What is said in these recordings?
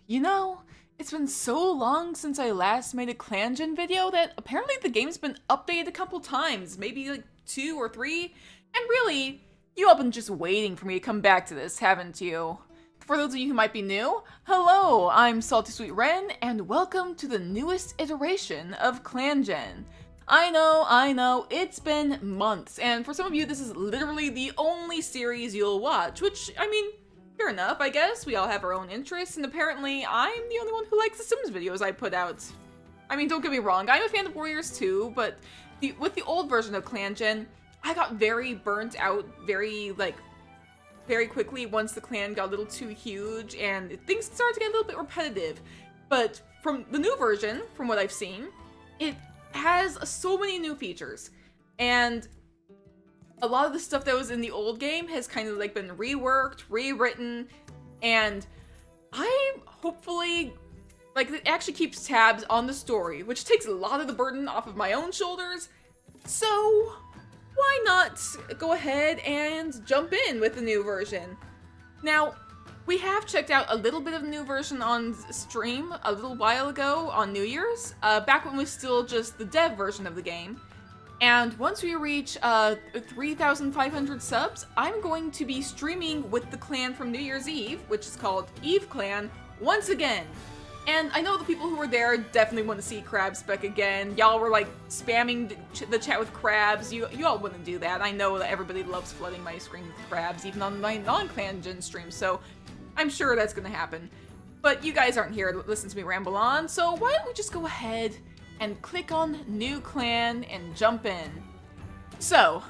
You know, it's been so long since I last made a ClanGen video that apparently the game's been updated a couple times, maybe like 2 or 3, and really, you all been just waiting for me to come back to this, haven't you? For those of you who might be new, hello, I'm Salty Sweet Ren, and welcome to the newest iteration of ClanGen. I know, it's been months, and for some of you this is literally the only series you'll watch, which, I mean, fair enough, I guess. We all have our own interests, and apparently I'm the only one who likes the Sims videos I put out. I mean, don't get me wrong, I'm a fan of Warriors too, but with the old version of ClanGen, I got very burnt out very quickly once the clan got a little too huge, and things started to get a little bit repetitive. But from the new version, from what I've seen, it has so many new features, and a lot of the stuff that was in the old game has kind of like been reworked, rewritten, and I hopefully, like, it actually keeps tabs on the story, which takes a lot of the burden off of my own shoulders. So why not go ahead and jump in with the new version? Now, we have checked out a little bit of the new version on stream a little while ago on New Year's, back when it was still just the dev version of the game. And once we reach 3,500 subs, I'm going to be streaming with the clan from New Year's Eve, which is called Eve Clan, once again. And I know the people who were there definitely want to see Crab Spec again. Y'all were like spamming the chat with crabs. You all wouldn't do that. I know that everybody loves flooding my screen with crabs, even on my non-ClanGen stream, so I'm sure that's gonna happen. But you guys aren't here to listen to me ramble on, so why don't we just go ahead and click on New Clan and jump in. So,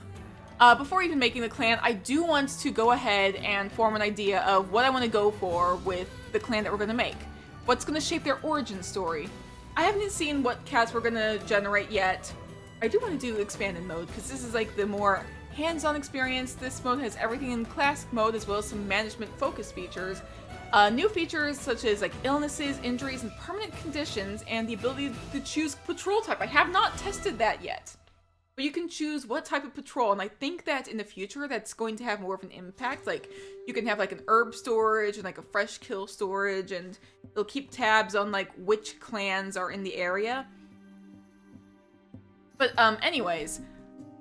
before even making the clan, I do want to go ahead and form an idea of what I want to go for with the clan that we're going to make. What's going to shape their origin story. I haven't seen what cats we're going to generate yet. I do want to do expanded mode, because this is like the more hands-on experience. This mode has everything in classic mode, as well as some management focus features. New features such as like illnesses, injuries, and permanent conditions, and the ability to choose patrol type. I have not tested that yet, but you can choose what type of patrol, and I think that in the future that's going to have more of an impact. Like, you can have like an herb storage and like a fresh kill storage, and it'll keep tabs on like which clans are in the area. But anyways,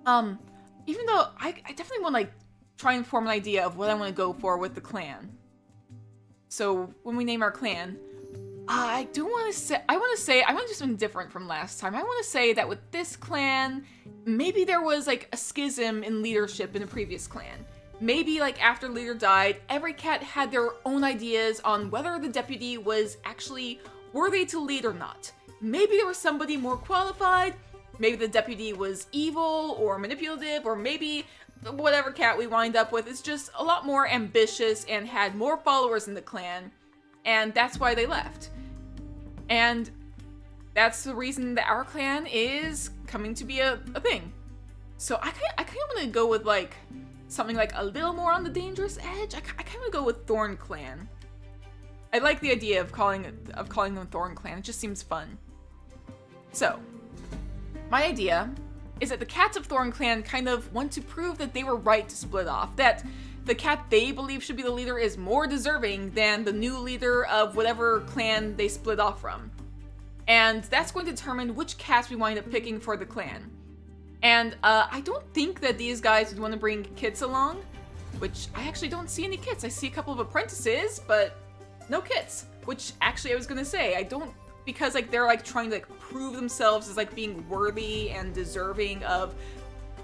even though I definitely want to like try and form an idea of what I want to go for with the clan. So when we name our clan, I want to do something different from last time. I want to say that with this clan, maybe there was like a schism in leadership in a previous clan. Maybe like after the leader died, every cat had their own ideas on whether the deputy was actually worthy to lead or not. Maybe there was somebody more qualified, maybe the deputy was evil or manipulative, or maybe whatever cat we wind up with is just a lot more ambitious and had more followers in the clan, and that's why they left. And that's the reason that our clan is coming to be a thing. So I kind of want to go with like something like a little more on the dangerous edge. I kind of want to go with Thornclan. I like the idea of calling them Thornclan. It just seems fun. So my idea is that the cats of Thornclan kind of want to prove that they were right to split off, that the cat they believe should be the leader is more deserving than the new leader of whatever clan they split off from. And that's going to determine which cats we wind up picking for the clan. And I don't think that these guys would want to bring kits along, which I actually don't see any kits. I see a couple of apprentices, but no kits, which actually I was going to say, I don't, because like they're like trying to like prove themselves as like being worthy and deserving of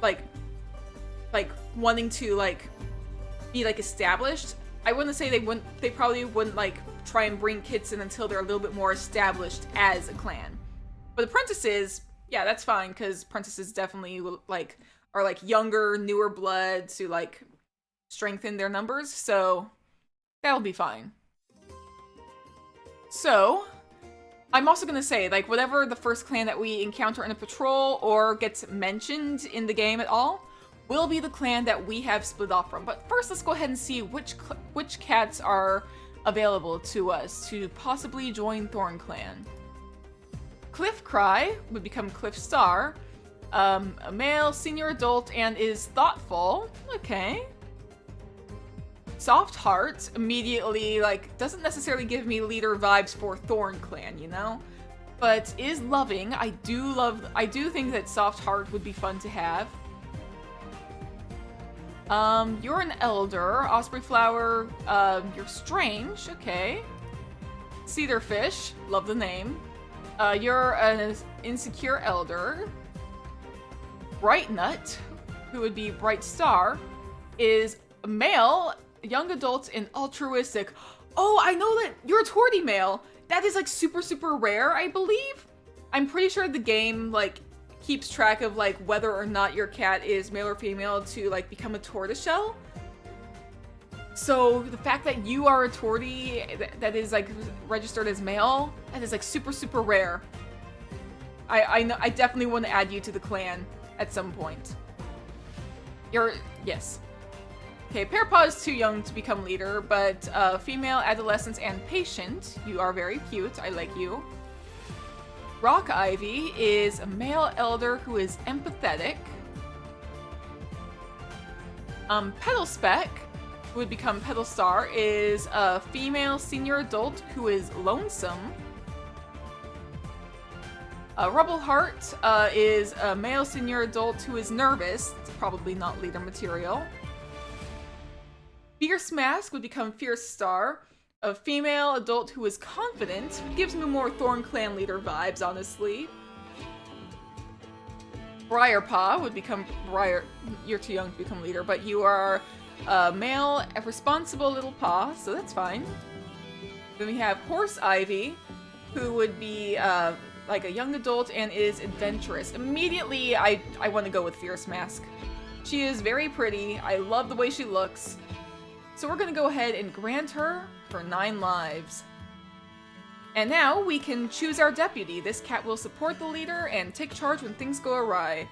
like wanting to like be like established. I wouldn't say they probably wouldn't like try and bring kids in until they're a little bit more established as a clan. But apprentices, yeah, that's fine, because apprentices definitely like are like younger, newer blood to like strengthen their numbers, so that'll be fine. So I'm also going to say, like, whatever the first clan that we encounter in a patrol or gets mentioned in the game at all will be the clan that we have split off from. But first, let's go ahead and see which cats are available to us to possibly join Thornclan. Cliff Cry would become Cliff Star, a male, senior adult, and is thoughtful. Okay. Soft Heart immediately, like, doesn't necessarily give me leader vibes for Thornclan, you know? But is loving. I do think that Soft Heart would be fun to have. You're an elder. Osprey Flower, you're strange. Okay. Cedarfish, love the name. You're an insecure elder. Bright Nut, who would be Bright Star, is a male, young adult, and altruistic. Oh, I know that you're a torty male. That is like super, super rare, I believe. I'm pretty sure the game like keeps track of like whether or not your cat is male or female to like become a tortoiseshell. So the fact that you are a tortie that is like registered as male, that is like super, super rare. I know, I definitely want to add you to the clan at some point. Yes. Okay, Pearpaw is too young to become leader, but female, adolescence, and patient. You are very cute. I like you. Rock Ivy is a male elder who is empathetic. Petal Speck, who would become Petal Star, is a female senior adult who is lonesome. Rubble Heart is a male senior adult who is nervous. It's probably not leader material. Fierce Mask would become Fierce Star, a female adult who is confident. Gives me more Thornclan leader vibes, honestly. Briarpaw would become You're too young to become leader, but you are a male, a responsible little paw, so that's fine. Then we have Horse Ivy, who would be like a young adult and is adventurous. Immediately, I want to go with Fierce Mask. She is very pretty. I love the way she looks. So we're going to go ahead and grant her for 9 lives. And now we can choose our deputy. This cat will support the leader and take charge when things go awry.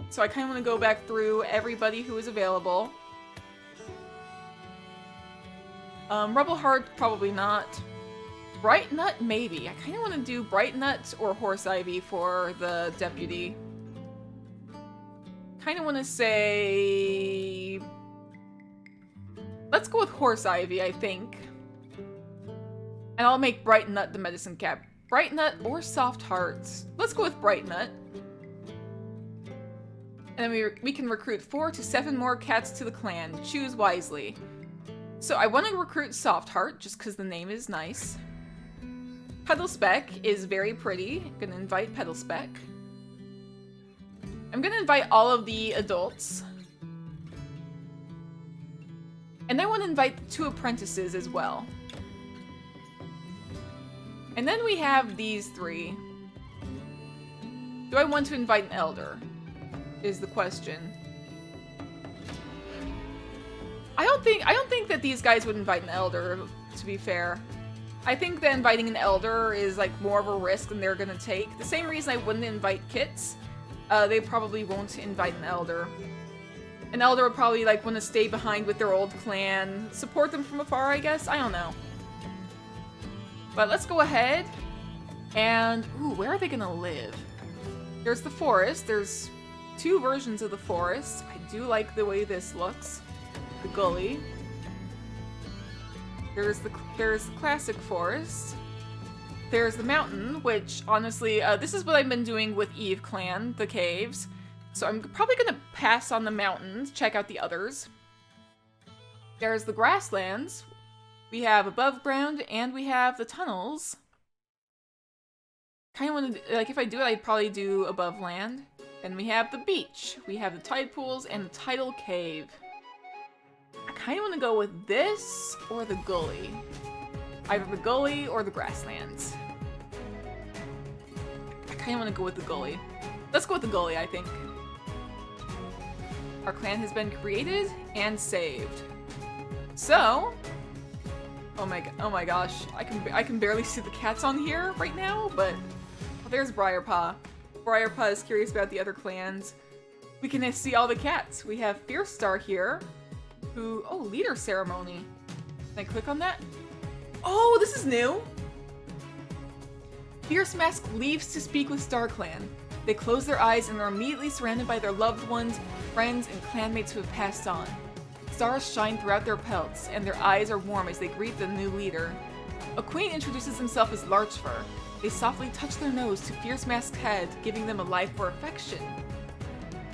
So I kind of want to go back through everybody who is available. Rubble Heart, probably not. Bright Nut, maybe. I kind of want to do Bright Nut or Horse Ivy for the deputy. Kind of want to say... Let's go with Horse Ivy, I think. And I'll make Bright Nut the medicine cat. Bright Nut or Soft Hearts. Let's go with Bright Nut. And then we can recruit 4 to 7 more cats to the clan. Choose wisely. So I want to recruit Soft Heart, just because the name is nice. Petal Speck is very pretty. I'm going to invite Petal Speck. I'm going to invite all of the adults. And I want to invite the 2 apprentices as well. And then we have these 3. Do I want to invite an elder? Is the question. I don't think that these guys would invite an elder, to be fair. I think that inviting an elder is like more of a risk than they're gonna take. The same reason I wouldn't invite kits. They probably won't invite an elder. An elder would probably like want to stay behind with their old clan, support them from afar, I guess. I don't know. But let's go ahead and ooh, where are they gonna live? There's the forest. There's 2 versions of the forest. I do like the way this looks. The gully. There's the classic forest. There's the mountain, which honestly, this is what I've been doing with Eve Clan, the caves. So I'm probably gonna pass on the mountains, check out the others. There's the grasslands. We have above ground and we have the tunnels. Kind of want to, like if I do it, I'd probably do above land. And we have the beach. We have the tide pools and the tidal cave. I kind of want to go with this or the gully. Either the gully or the grasslands. I kind of want to go with the gully. Let's go with the gully, I think. Our clan has been created and saved. So, oh my gosh, I can barely see the cats on here right now, but well, there's Briarpaw. Briarpaw is curious about the other clans. We can see all the cats. We have Fierce Star here, who, oh, leader ceremony. Can I click on that? Oh, this is new. Fierce Mask leaves to speak with Star Clan. They close their eyes and are immediately surrounded by their loved ones, friends, and clanmates who have passed on. Stars shine throughout their pelts, and their eyes are warm as they greet the new leader. A queen introduces himself as Larchfur. They softly touch their nose to Fierce Mask's head, giving them a life for affection.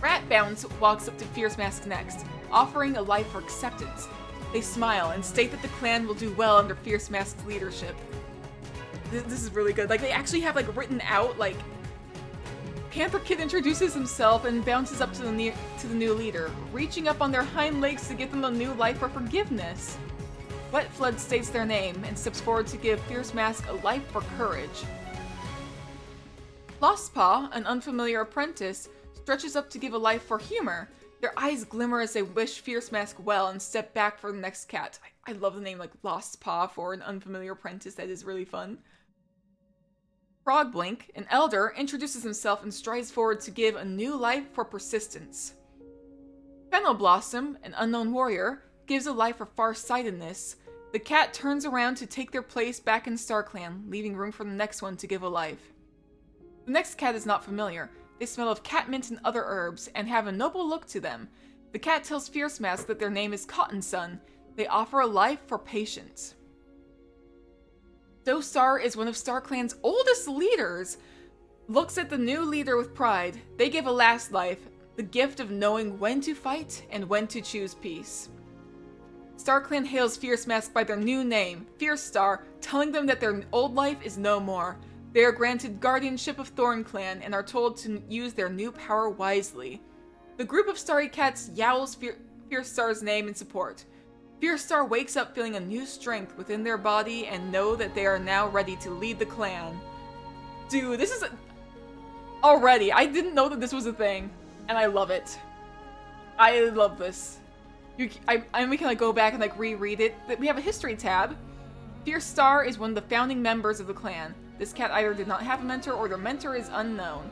Ratbounce walks up to Fierce Mask next, offering a life for acceptance. They smile and state that the clan will do well under Fierce Mask's leadership. This is really good. Like, they actually have, like, written out, like, Panther Kid introduces himself and bounces up to the new leader, reaching up on their hind legs to give them a new life for forgiveness. Wet Flood states their name and steps forward to give Fierce Mask a life for courage. Lost Paw, an unfamiliar apprentice, stretches up to give a life for humor. Their eyes glimmer as they wish Fierce Mask well and step back for the next cat. I love the name, like, Lost Paw for an unfamiliar apprentice. That is really fun. Frogblink, an elder, introduces himself and strides forward to give a new life for persistence. Fennel Blossom, an unknown warrior, gives a life for farsightedness. The cat turns around to take their place back in StarClan, leaving room for the next one to give a life. The next cat is not familiar. They smell of catmint and other herbs, and have a noble look to them. The cat tells Fierce Mask that their name is Cotton Sun. They offer a life for patience. Dostar is one of StarClan's oldest leaders. Looks at the new leader with pride. They give a last life, the gift of knowing when to fight and when to choose peace. StarClan hails Fierce Mask by their new name, Fierce Star, telling them that their old life is no more. They are granted guardianship of Thornclan and are told to use their new power wisely. The group of starry cats yowls Fierce Star's name in support. Fierce Star wakes up feeling a new strength within their body and know that they are now ready to lead the clan. Dude, this is already, I didn't know that this was a thing, and I love it. I love this. And we can, like, go back and, like, reread it. We have a history tab. Fierce Star is one of the founding members of the clan. This cat either did not have a mentor or their mentor is unknown.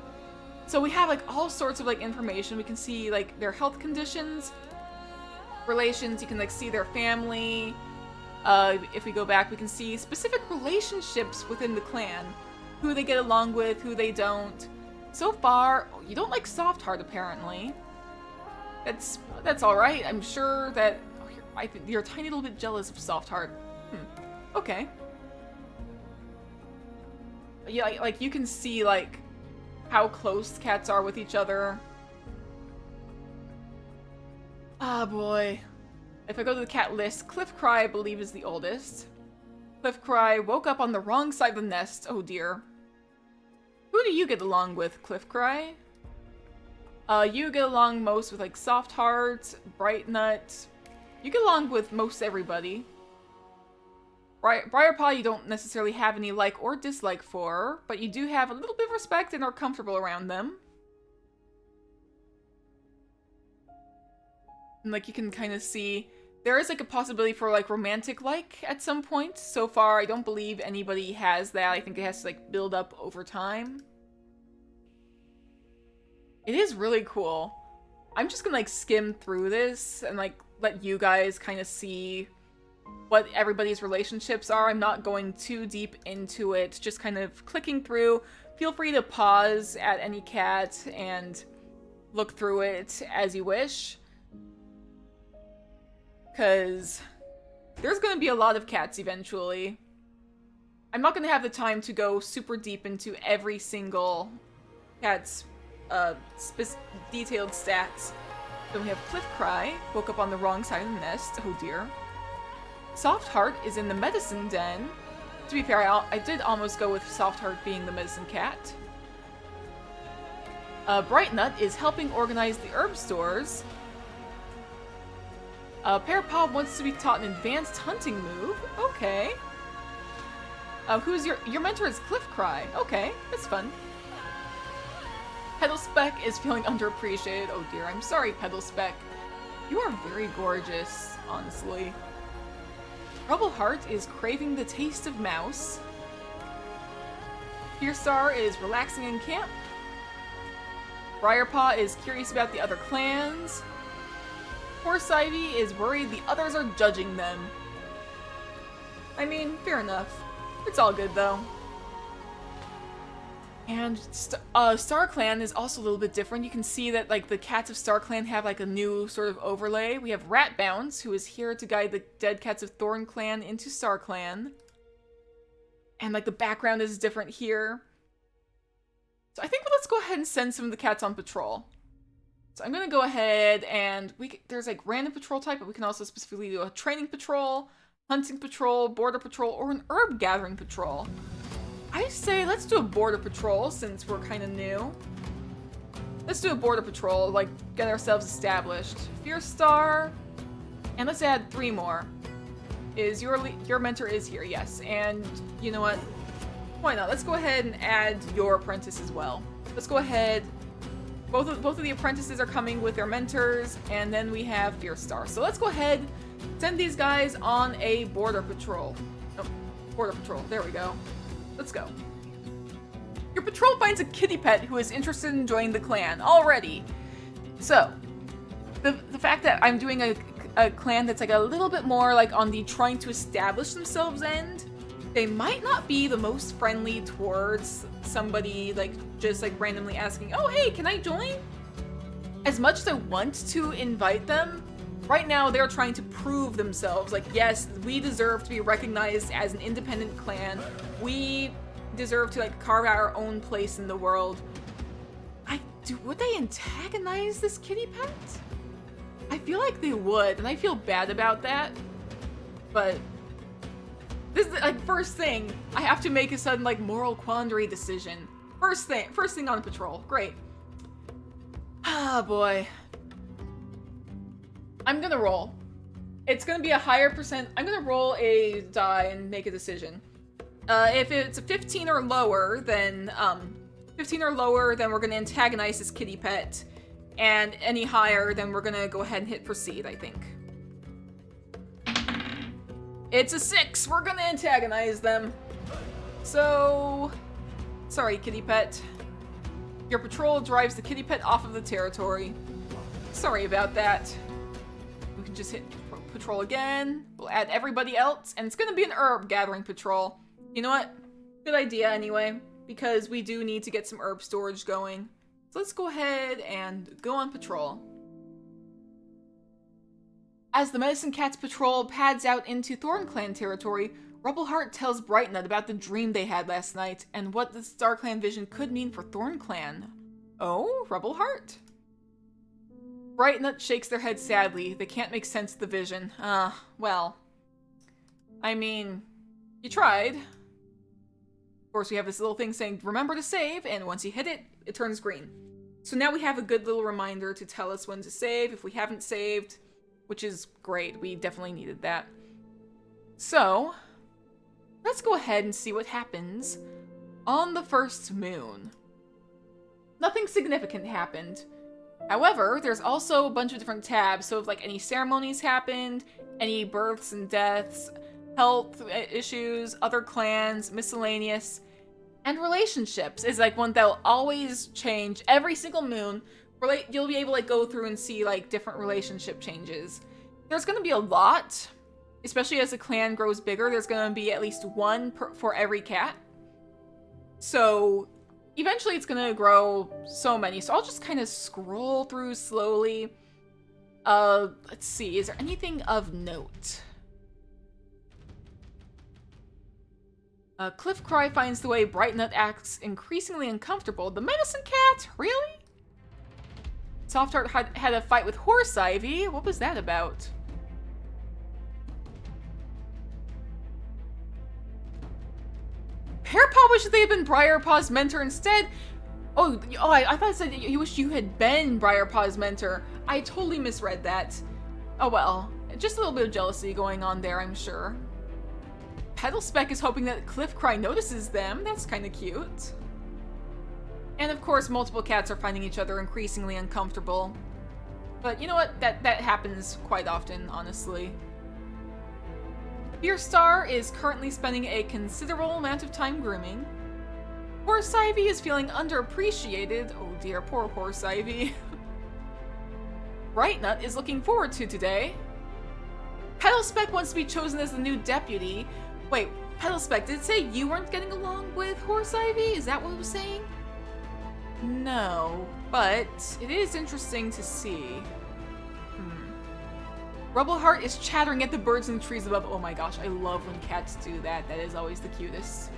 So we have, like, all sorts of, like, information. We can see, like, their health conditions, relations. You can, like, see their family. If we go back, we can see specific relationships within the clan. Who they get along with, who they don't. So far, you don't like Soft Heart, apparently. That's alright. I'm sure that you're a tiny little bit jealous of Soft Heart. Okay. Yeah, like, you can see, like, how close cats are with each other. Ah, boy. If I go to the cat list, Cliffcry, I believe, is the oldest. Cliffcry woke up on the wrong side of the nest. Oh, dear. Who do you get along with, Cliffcry? You get along most with, like, Soft Heart, Bright Nut. You get along with most everybody. Briarpaw you don't necessarily have any like or dislike for, but you do have a little bit of respect and are comfortable around them. And, like, you can kind of see there is, like, a possibility for, like, romantic like at some point. So far, I don't believe anybody has that. I think it has to, like, build up over time. It is really cool. I'm just gonna, like, skim through this and, like, let you guys kind of see what everybody's relationships are. I'm not going too deep into it, just kind of clicking through. Feel free to pause at any cat and look through it as you wish. Because there's going to be a lot of cats eventually. I'm not going to have the time to go super deep into every single cat's detailed stats. Then we have Cliffcry, woke up on the wrong side of the nest. Oh dear. Soft Heart is in the medicine den. To be fair, I did almost go with Soft Heart being the medicine cat. Bright Nut is helping organize the herb stores. Pearpaw wants to be taught an advanced hunting move. Okay. Who's your mentor is Cliffcry. Okay, that's fun. Petalspeck is feeling underappreciated. Oh dear, I'm sorry, Petalspeck. You are very gorgeous, honestly. Rubbleheart is craving the taste of mouse. Fearstar is relaxing in camp. Briarpaw is curious about the other clans. Horse Ivy is worried the others are judging them. I mean, fair enough. It's all good, though. And StarClan is also a little bit different. You can see that like the cats of StarClan have like a new sort of overlay. We have Ratbounce, who is here to guide the dead cats of Thornclan into StarClan. And like the background is different here. So I think let's go ahead and send some of the cats on patrol. So I'm gonna go ahead and there's like random patrol type, but we can also specifically do a training patrol, hunting patrol, border patrol, or an herb gathering patrol. I say let's do a border patrol since we're kind of new. Let's do a border patrol, like get ourselves established. Fierce Star, and let's add 3 more. Is your mentor is here? Yes, and you know what? Why not? Let's go ahead and add your apprentice as well. Let's go ahead. Both of the apprentices are coming with their mentors, and then we have Fierce Star. So let's go ahead, send these guys on a border patrol. Oh, border patrol. There we go. Let's go. Your patrol finds a kitty pet who is interested in joining the clan already. So, the fact that I'm doing a clan that's like a little bit more like on the trying to establish themselves end, they might not be the most friendly towards somebody like just like randomly asking, oh hey, can I join? As much as I want to invite them, right now they're trying to prove themselves. Like, yes, we deserve to be recognized as an independent clan. We deserve to like carve out our own place in the world. Would they antagonize this kitty pet? I feel like they would, and I feel bad about that. But this is like first thing, I have to make a sudden like moral quandary decision. First thing on patrol. Great. Ah boy. I'm gonna roll. It's gonna be a higher percent. I'm gonna roll a die and make a decision. If it's a 15 or lower, then we're gonna antagonize this kitty pet, and any higher, then we're gonna go ahead and hit proceed. I think it's a 6. We're gonna antagonize them. So, sorry, kitty pet. Your patrol drives the kitty pet off of the territory. Sorry about that. We can just hit patrol again. We'll add everybody else, and it's gonna be an herb gathering patrol. You know what? Good idea anyway, because we do need to get some herb storage going. So let's go ahead and go on patrol. As the Medicine Cat's patrol pads out into Thornclan territory, Rubbleheart tells Brightnut about the dream they had last night and what the StarClan vision could mean for Thornclan. Oh, Rubbleheart? Brightnut shakes their head sadly. They can't make sense of the vision. Well. I mean, you tried. Of course, we have this little thing saying, remember to save, and once you hit it, it turns green. So now we have a good little reminder to tell us when to save if we haven't saved, which is great. We definitely needed that. So, let's go ahead and see what happens on the first moon. Nothing significant happened. However, there's also a bunch of different tabs, so if like any ceremonies happened, any births and deaths, health issues, other clans, miscellaneous, and relationships is like one that'll always change every single moon. You'll be able to like go through and see like different relationship changes. There's going to be a lot, especially as the clan grows bigger. There's going to be at least one for every cat. So eventually it's going to grow so many. So I'll just kind of scroll through slowly. Let's see, is there anything of note? Cliffcry finds the way Brightnut acts increasingly uncomfortable. The Medicine Cat? Really? Softheart had a fight with Horse Ivy. What was that about? Pearpaw wished they had been Briarpaw's mentor instead. Oh, I thought it said you wish you had been Briarpaw's mentor. I totally misread that. Oh well, just a little bit of jealousy going on there, I'm sure. Petalspeck is hoping that Cliffcry notices them. That's kind of cute. And of course, multiple cats are finding each other increasingly uncomfortable. But you know what? That happens quite often, honestly. Fierce Star is currently spending a considerable amount of time grooming. Horse Ivy is feeling underappreciated. Oh dear, poor Horse Ivy. Brightnut is looking forward to today. Petalspeck wants to be chosen as the new deputy. Wait, Petalspeck, did it say you weren't getting along with Horse Ivy? Is that what it was saying? No, but it is interesting to see. Rubbleheart is chattering at the birds in the trees above. Oh my gosh, I love when cats do that. That is always the cutest.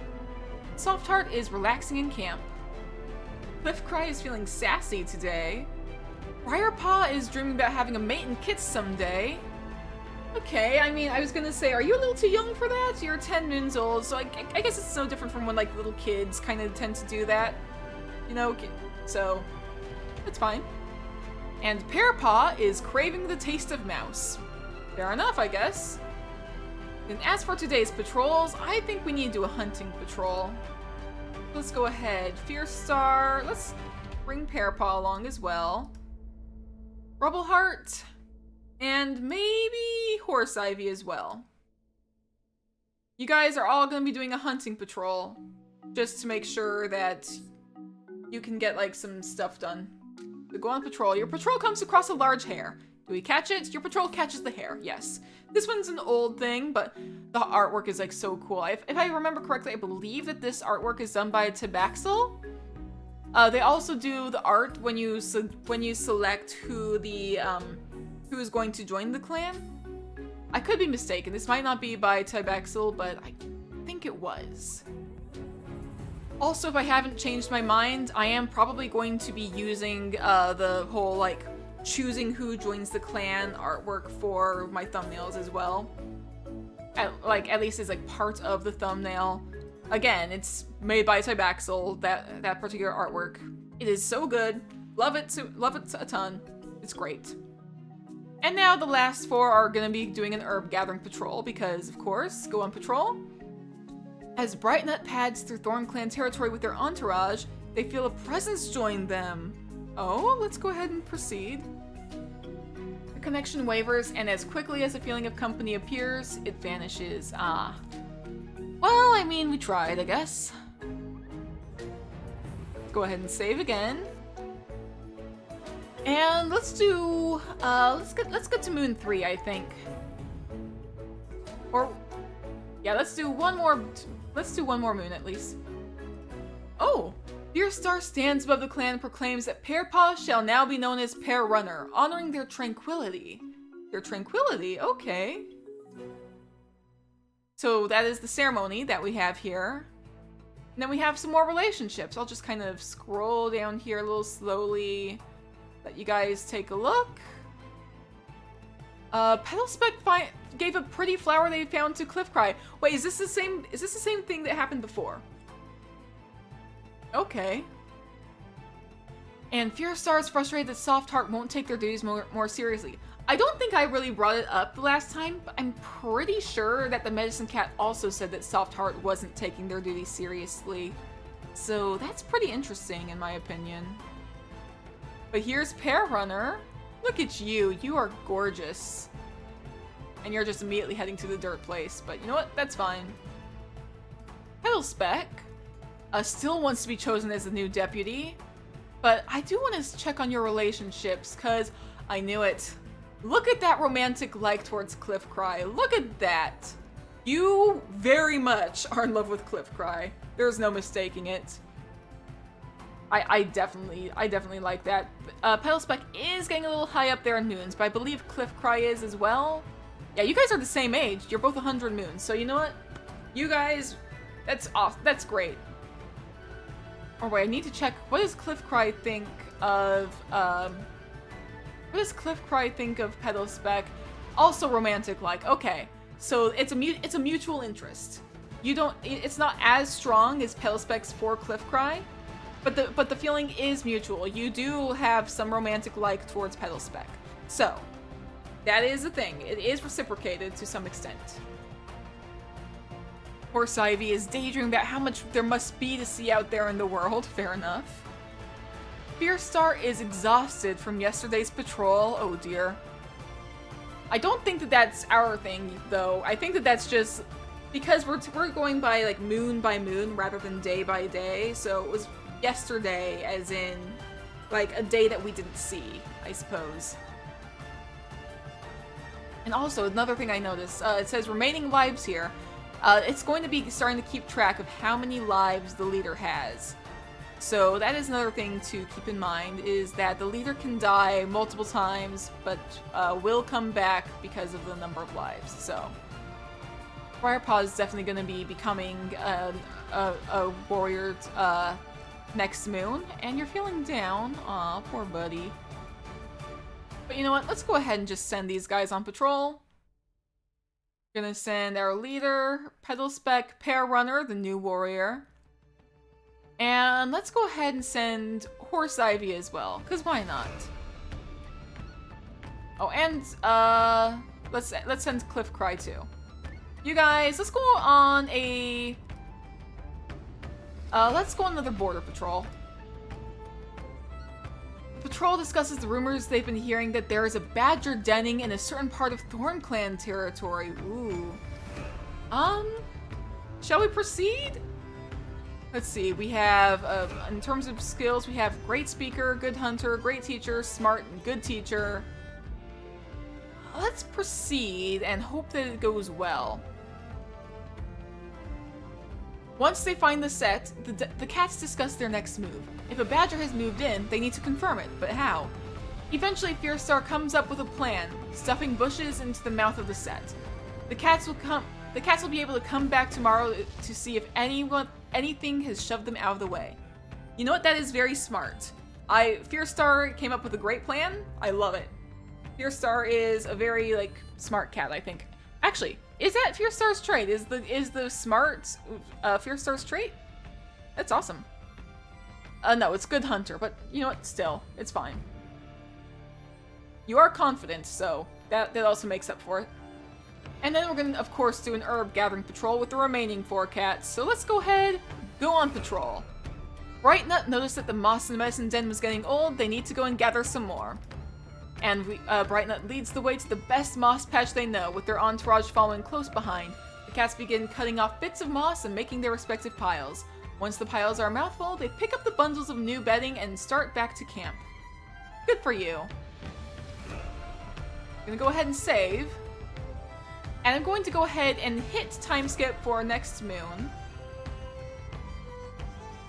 Softheart is relaxing in camp. Cliffcry is feeling sassy today. Briarpaw is dreaming about having a mate and kits someday. Okay, I mean, I was gonna say, are you a little too young for that? You're 10 moons old, so I guess it's so different from when, like, little kids kind of tend to do that. You know, so it's fine. And Pearpaw is craving the taste of mouse. Fair enough, I guess. And as for today's patrols, I think we need to do a hunting patrol. Let's go ahead. Fierce Star, let's bring Pearpaw along as well. Rubbleheart, and maybe Horse Ivy as well. You guys are all going to be doing a hunting patrol, just to make sure that you can get, like, some stuff done. So go on patrol. Your patrol comes across a large hare. Do we catch it? Your patrol catches the hare, yes. This one's an old thing, but the artwork is, like, so cool. If I remember correctly, I believe that this artwork is done by Tabaxel. They also do the art when you select who is going to join the clan. I could be mistaken. This might not be by Tabaxel, but I think it was. Also, if I haven't changed my mind, I am probably going to be using the whole, like, choosing who joins the clan artwork for my thumbnails as well. At least as, like, part of the thumbnail. Again, it's made by Tabaxel, that particular artwork. It is so good. Love it a ton. It's great. And now the last four are gonna be doing an herb gathering patrol because, of course, go on patrol. As Brightnut pads through Thornclan territory with their entourage, they feel a presence join them. Oh, let's go ahead and proceed. The connection wavers, and as quickly as a feeling of company appears, it vanishes. Ah. Well, I mean, we tried, I guess. Go ahead and save again. And let's do, let's get to Moon 3, I think. Or, yeah, let's do one more moon at least. Oh! Fierce Star stands above the clan and proclaims that Pearpaw shall now be known as Pear Runner, honoring their tranquility. Their tranquility? Okay. So that is the ceremony that we have here. And then we have some more relationships. I'll just kind of scroll down here a little slowly. Let you guys take a look. Petalspec gave a pretty flower they found to Cliffcry. Wait, is this the same thing that happened before? Okay. And Fierce Star is frustrated that Softheart won't take their duties more seriously. I don't think I really brought it up the last time, but I'm pretty sure that the Medicine Cat also said that Softheart wasn't taking their duties seriously. So that's pretty interesting in my opinion. But here's Pear Runner. Look at you. You are gorgeous. And you're just immediately heading to the dirt place. But you know what? That's fine. Petalspec still wants to be chosen as the new deputy. But I do want to check on your relationships, because I knew it. Look at that romantic like towards Cliffcry. Look at that. You very much are in love with Cliffcry. There's no mistaking it. I definitely like that. Petalspec is getting a little high up there in moons, but I believe Cliffcry is as well. Yeah, you guys are the same age. You're both 100 moons, so you know what? You guys, that's awesome. That's great. Oh wait, I need to check. What does Cliffcry think of? What does Cliffcry think of Petalspec? Also romantic-like. Okay, so it's a mutual interest. It's not as strong as Petalspec's for Cliffcry. But the feeling is mutual. You do have some romantic like towards Petalspec. So, that is a thing. It is reciprocated to some extent. Horse Ivy is daydreaming about how much there must be to see out there in the world. Fair enough. Fierce Star is exhausted from yesterday's patrol. Oh dear. I don't think that that's our thing, though. I think that that's just because we're going by, like, moon by moon rather than day by day. So it was yesterday, as in, like, a day that we didn't see, I suppose. And also, another thing I noticed, it says remaining lives here. It's going to be starting to keep track of how many lives the leader has. So that is another thing to keep in mind, is that the leader can die multiple times, but will come back because of the number of lives. So Briarpaw is definitely going to be becoming a warrior next moon, and you're feeling down. Aw, poor buddy. But you know what? Let's go ahead and just send these guys on patrol. We're gonna send our leader, Petalspec Pear Runner, the new warrior. And let's go ahead and send Horse Ivy as well, because why not? Oh, and let's send Cliffcry too. You guys, let's go on a let's go on another border patrol. The patrol discusses the rumors they've been hearing that there is a badger denning in a certain part of Thornclan territory. Ooh. Shall we proceed? Let's see, we have, in terms of skills, we have great speaker, good hunter, great teacher, smart, and good teacher. Let's proceed and hope that it goes well. Once they find the set, the cats discuss their next move. If a badger has moved in, they need to confirm it, but how? Eventually, Fearstar comes up with a plan, stuffing bushes into the mouth of the set. The cats will be able to come back tomorrow to see if anything has shoved them out of the way. You know what? That is very smart. Fearstar came up with a great plan. I love it. Fearstar is a very, smart cat, I think. Actually, is that Fearstar's trait? Is the smart Fearstar's trait? That's awesome. No, it's good hunter, but you know what? Still, it's fine. You are confident, so that also makes up for it. And then we're gonna, of course, do an herb gathering patrol with the remaining 4 cats. So let's go ahead, go on patrol. Brightnut noticed that the moss in the medicine den was getting old. They need to go and gather some more. And Brightnut leads the way to the best moss patch they know, with their entourage following close behind. The cats begin cutting off bits of moss and making their respective piles. Once the piles are a mouthful, they pick up the bundles of new bedding and start back to camp. Good for you. I'm gonna go ahead and save. And I'm going to go ahead and hit time skip for next moon.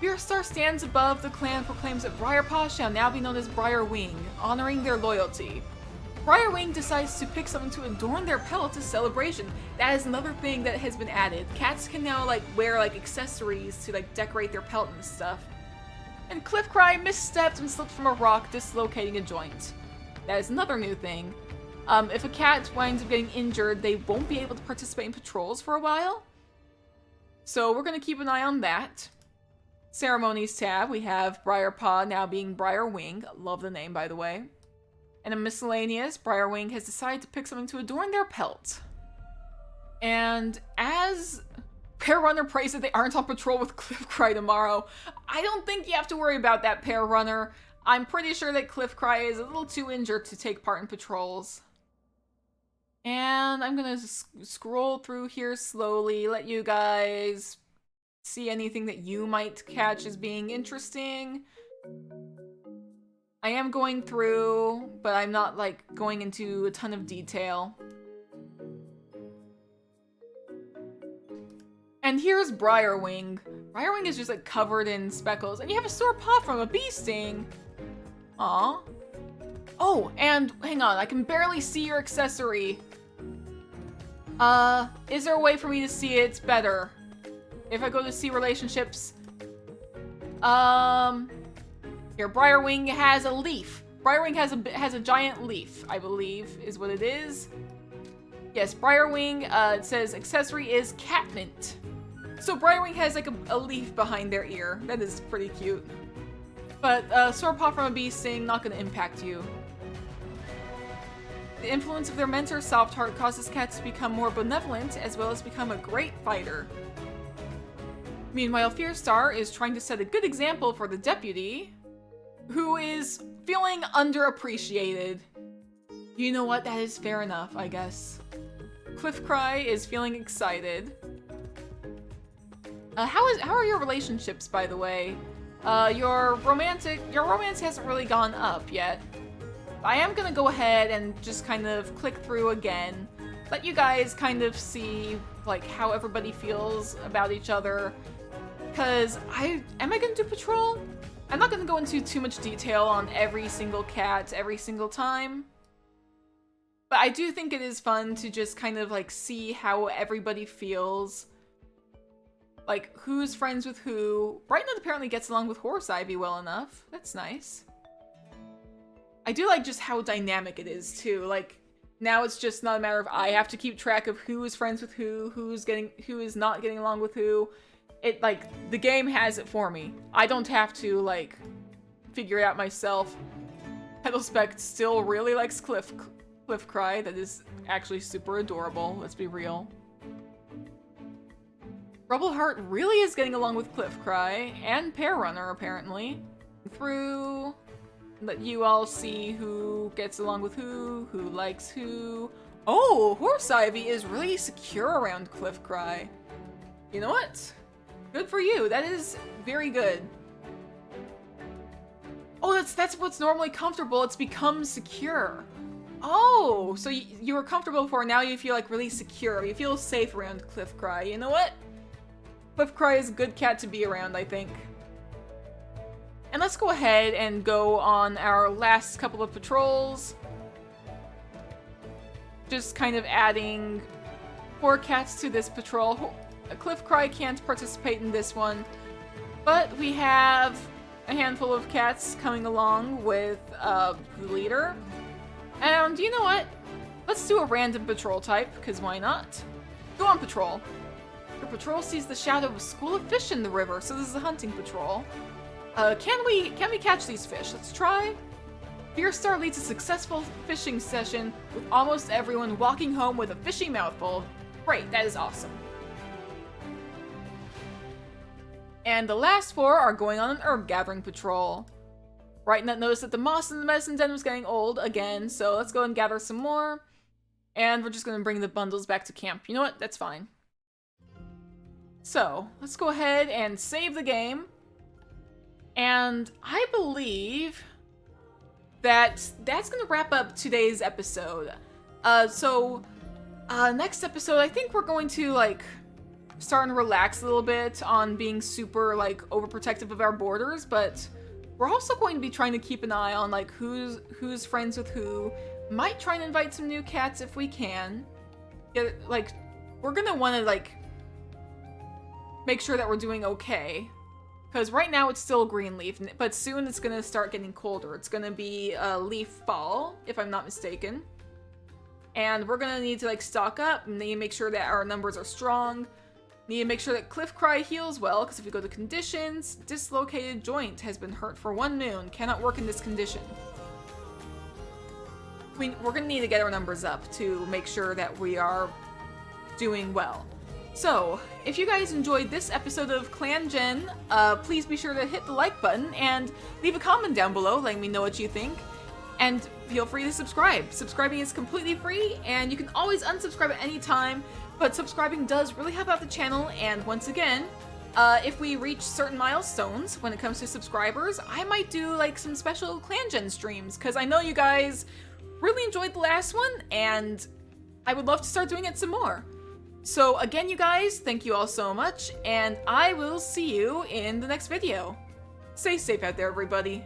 Fearstar stands above the clan, proclaims that Briarpaw shall now be known as Briarwing, honoring their loyalty. Briarwing decides to pick something to adorn their pelt as celebration. That is another thing that has been added. Cats can now wear accessories to decorate their pelt and stuff. And Cliffcry misstepped and slipped from a rock, dislocating a joint. That is another new thing. If a cat winds up getting injured, they won't be able to participate in patrols for a while. So we're going to keep an eye on that. Ceremonies tab, we have Briarpaw now being Briarwing. Love the name, by the way. And in miscellaneous, Briarwing has decided to pick something to adorn their pelt. And as Pear Runner prays that they aren't on patrol with Cliffcry tomorrow, I don't think you have to worry about that, Pear Runner. I'm pretty sure that Cliffcry is a little too injured to take part in patrols. And I'm gonna scroll through here slowly, let you guys see anything that you might catch as being interesting. I am going through, but I'm not going into a ton of detail. And here's Briarwing. Briarwing is just covered in speckles, and you have a sore paw from a bee sting. Aw. Oh, and hang on, I can barely see your accessory. Is there a way for me to see it better? If I go to see relationships. Here, Briarwing has a leaf. Briarwing has a giant leaf, I believe, is what it is. Yes, Briarwing, it says accessory is catmint. So Briarwing has a leaf behind their ear. That is pretty cute. But sore paw from a bee sting, not gonna impact you. The influence of their mentor, Soft Heart, causes cats to become more benevolent, as well as become a great fighter. Meanwhile, Fearstar is trying to set a good example for the deputy, who is feeling underappreciated. You know what? That is fair enough, I guess. Cliffcry is feeling excited. How are your relationships, by the way? Your romance hasn't really gone up yet. I am gonna go ahead and just kind of click through again, let you guys kind of see how everybody feels about each other. Because am I gonna do patrol? I'm not gonna go into too much detail on every single cat every single time. But I do think it is fun to just kind of like see how everybody feels. Like who's friends with who. Brightnut apparently gets along with Horse Ivy well enough. That's nice. I do like just how dynamic it is too. Like now it's just not a matter of I have to keep track of who is friends with who is not getting along with who. It like the game has it for me. I don't have to like figure it out myself. Petalspec still really likes Cliff Cry. That is actually super adorable. Let's be real. Rubbleheart really is getting along with Cliff Cry and Pear Runner apparently. Through, let you all see who gets along with who likes who. Oh, Horse Ivy is really secure around Cliff Cry. You know what? Good for you. That is very good. Oh, that's what's normally comfortable. It's become secure. Oh, so you were comfortable before, now you feel like really secure. You feel safe around Cliff Cry. You know what? Cliff Cry is a good cat to be around, I think. And let's go ahead and go on our last couple of patrols. Just kind of adding 4 cats to this patrol. Cliff Cry can't participate in this one, but we have a handful of cats coming along with the leader. And you know what? Let's do a random patrol type, because why not? Go on patrol. Your patrol sees the shadow of a school of fish in the river, so this is a hunting patrol. Can we catch these fish? Let's try. Fierce Star leads a successful fishing session with almost everyone walking home with a fishy mouthful. Great, that is awesome. And the last 4 are going on an herb gathering patrol. Brightnut noticed that the moss in the medicine den was getting old again, so let's go and gather some more. And we're just going to bring the bundles back to camp. You know what? That's fine. So, let's go ahead and save the game. And I believe that that's going to wrap up today's episode. Next episode, I think we're going to, like, start and relax a little bit on being super, like, overprotective of our borders, but we're also going to be trying to keep an eye on, like, who's friends with who. Might try and invite some new cats if we can. Yeah, like, we're gonna want to, like, make sure that we're doing okay. Because right now it's still green leaf, but soon it's gonna start getting colder. It's gonna be leaf fall, if I'm not mistaken. And we're gonna need to, like, stock up and need to make sure that our numbers are strong. Need to make sure that Cliff Cry heals well, because if we go to conditions, dislocated joint has been hurt for 1 moon, cannot work in this condition. We're gonna need to get our numbers up to make sure that we are doing well. So, if you guys enjoyed this episode of ClanGen, please be sure to hit the like button and leave a comment down below letting me know what you think. And feel free to subscribe. Subscribing is completely free, and you can always unsubscribe at any time. But subscribing does really help out the channel, and once again, if we reach certain milestones when it comes to subscribers, I might do like some special ClanGen streams, because I know you guys really enjoyed the last one, and I would love to start doing it some more. So again, you guys, thank you all so much, and I will see you in the next video. Stay safe out there, everybody.